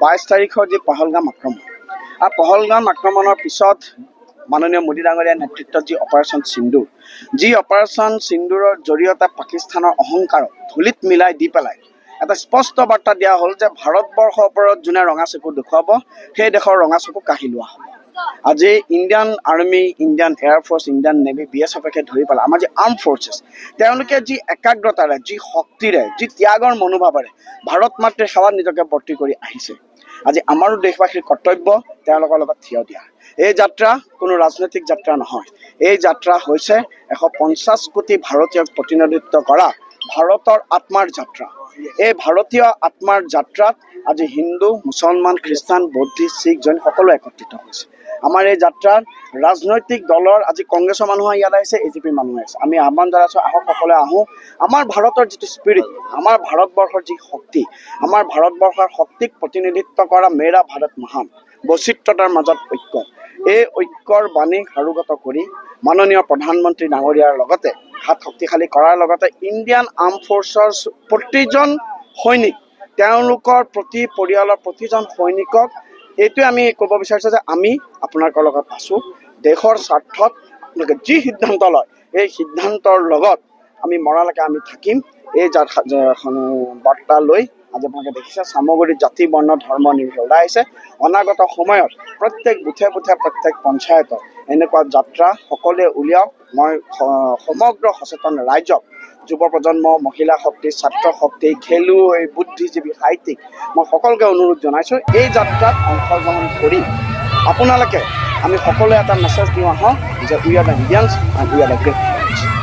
বাইশ তাৰিখৰ যি পহলগাম আক্ৰমণ আৰু পহলগাম আক্ৰমণৰ পিছত মাননীয় মোদী ডাঙৰীয়াৰ নেতৃত্বত যি অপাৰেশ্যন সিন্দুৰ, যি অপাৰেশ্যন সিন্দুৰৰ জৰিয়তে পাকিস্তানৰ অহংকাৰক ধূলিত মিলাই দি পেলাই এটা স্পষ্ট বাৰ্তা দিয়া হ'ল যে ভাৰতবৰ্ষৰ ওপৰত যোনে ৰঙা চকু দেখুৱাব সেই দেশৰ ৰঙা চকু কাঢ়ি লোৱা হ'ব। আজি Indian army, Indian air force, Indian navy, BSFকে ধৰি পেলাই আমাৰ যি আৰ্ম ফ'ৰ্চেছ, তেওঁলোকে যি একাগ্ৰতাৰে, যি শক্তিৰে, যি ত্যাগৰ মনোভাৱেৰে ভাৰত মাতৃৰ সেৱাত নিজকে বৰ্তি কৰি আহিছে। আজি আমাৰো দেশবাসীৰ কৰ্তব্য তেওঁলোকৰ লগত থিয় দিয়া। এই যাত্ৰা কোনো ৰাজনৈতিক যাত্ৰা নহয়, এই যাত্ৰা হৈছে 150 কোটি ভাৰতীয়ক প্ৰতিনিধিত্ব কৰা ভাৰতৰ আত্মাৰ যাত্ৰা। এই ভাৰতীয় আত্মাৰ যাত্ৰাত আজি হিন্দু, মুছলমান, খ্ৰীষ্টান, বৌদ্ধিষ্ট, শিখ, জৈন সকলো একত্ৰিত হৈছে। আমাৰ এই যাত্ৰাত ৰাজনৈতিক দলৰ আজি কংগ্ৰেছৰ মানুহ ইয়াত আহিছে, AJP মানুহ আহিছে। আমি আহ্বান জনাইছোঁ, আহক সকলোৱে আহোঁ। আমাৰ ভাৰতৰ যিটো স্পিৰিট, আমাৰ ভাৰতবৰ্ষৰ যি শক্তি, আমাৰ ভাৰতবৰ্ষৰ শক্তিক প্ৰতিনিধিত্ব কৰা মেৰা ভাৰত মহান, বৈচিত্ৰতাৰ মাজত ঐক্য, এই ঐক্যৰ বাণী সাৰোগত কৰি মাননীয় প্ৰধানমন্ত্ৰী ডাঙৰীয়াৰ লগতে হাত শক্তিশালী কৰাৰ লগতে ইণ্ডিয়ান আৰ্ম ফ'ৰ্চৰ প্ৰতিজন সৈনিক, তেওঁলোকৰ প্ৰতি পৰিয়ালৰ প্ৰতিজন সৈনিকক এইটোৱে আমি ক'ব বিচাৰিছোঁ যে আমি আপোনালোকৰ লগত আছোঁ। দেশৰ স্বাৰ্থত আপোনালোকে যি সিদ্ধান্ত লয় এই সিদ্ধান্তৰ লগত আমি মৰালৈকে আমি থাকিম। এই বাৰ্তা লৈ আজি আপোনালোকে দেখিছে চামগুৰিত জাতি, বৰ্ণ, ধৰ্ম নিৰ্বিশেষে ওলাই আহিছে। অনাগত সময়ত প্ৰত্যেক বুথে বুথে, প্ৰত্যেক পঞ্চায়তত এনেকুৱা যাত্ৰা সকলোৱে উলিয়াওক। মই সমগ্ৰ সচেতন ৰাইজক, যুৱ প্ৰজন্ম, মহিলা শক্তি, ছাত্ৰ শক্তি, খেলুৱৈ, বুদ্ধিজীৱী, সাহিত্যিক, মই সকলোকে অনুৰোধ জনাইছোঁ এই যাত্ৰাত অংশগ্ৰহণ কৰি আপোনালোকে আমি সকলোৱে এটা মেছেজ দিওঁ আহক যে we are the Indians and we are the great.